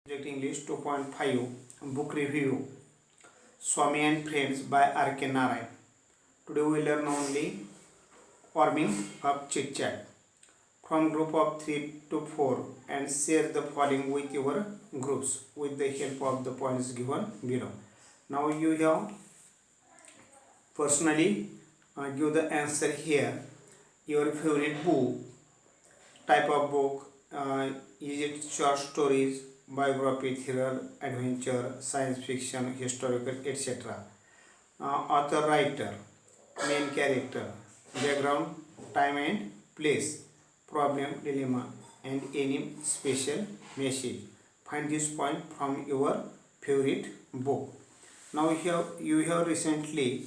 Subject English 2.5 Book Review Swami and Friends by R.K. Narayan. Today we learn only warming up chit chat from group of 3 to 4 and share the following with your groups with the help of the points given below. Now you have personally give the answer here. Your favorite book, type of book, is it short stories, biography, thriller, adventure, science fiction, historical, etc. Author, writer, main character, background, time and place, problem, dilemma, and any special message. Find this point from your favorite book. Now you have recently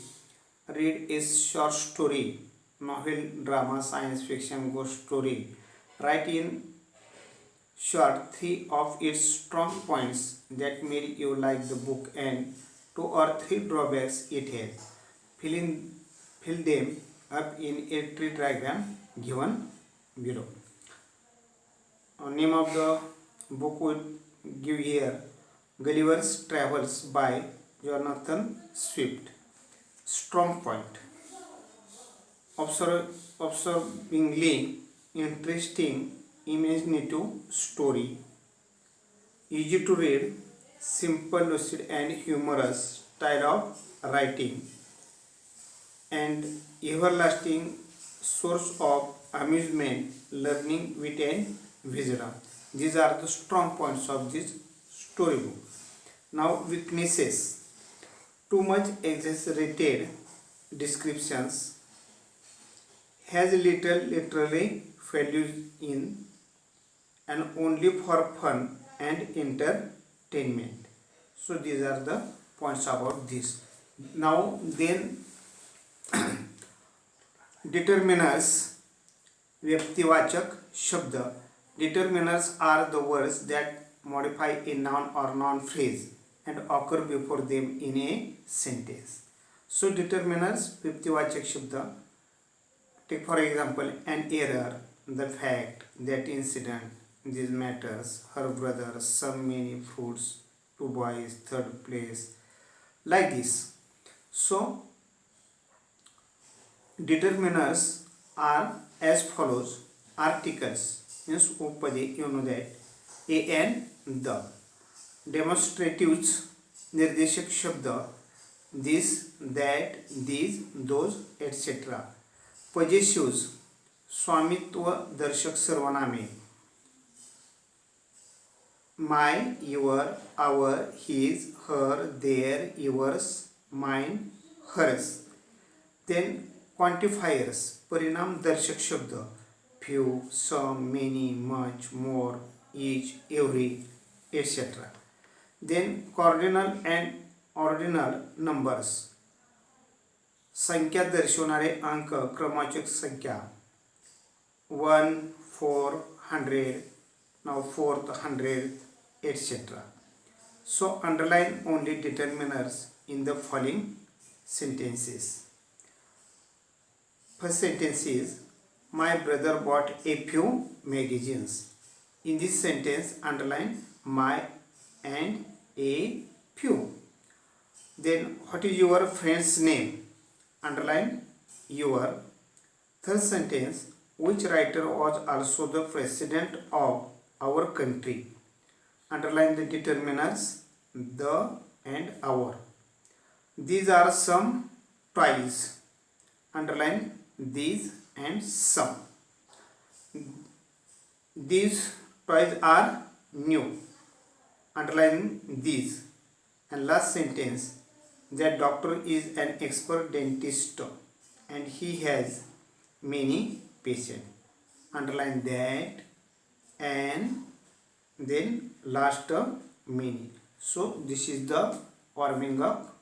read a short story, novel, drama, science fiction, ghost story. Write in short 3 of its strong points that made you like the book and 2 or 3 drawbacks it has. Fill them up in a tree diagram given below. Name of the book would give here Gulliver's Travels by Jonathan Swift. Strong point. Observingly interesting, imaginative story, easy to read, simple, lucid and humorous style of writing, and everlasting source of amusement, learning, wit and wisdom. These are the strong points of this storybook. Now weaknesses. Too much exaggerated descriptions, has little literary value in and only for fun and entertainment. So these are the points about this. Now then determiners, व्यक्तिवाचक शब्द. Determiners are the words that modify a noun or noun phrase and occur before them in a sentence. So determiners, व्यक्तिवाचक शब्द. Take for example an error, the fact, that incident, these matters, her brother, some many fruits, 2 boys, 3rd place, like this. So determiners are as follows. Articles means upade, you know that, a and the. Demonstratives, निर्देशक शब्द, this, that, these, those, etc. Possessives, स्वामित्व दर्शक सर्वनामे, my, your, our, his, her, their, yours, mine, hers. Then quantifiers, परिणाम दर्शक शब्द, few, some, many, much, more, each, every, etc. Then cardinal and ordinal numbers, संख्या दर्शवणारे अंक, क्रमांक संख्या, 1, 4, 100, now 4th, 100, etc. So underline only determiners in the following sentences. First sentence is, my brother bought a few magazines. In this sentence underline my and a few. Then what is your friend's name? Underline your. Third sentence, which writer was also the president of our country? Underline the determiners the and our. These are some toys. Underline these and some. These toys are new. Underline these. And last sentence, that doctor is an expert dentist and he has many patients. Underline that and then last many. So this is the warming up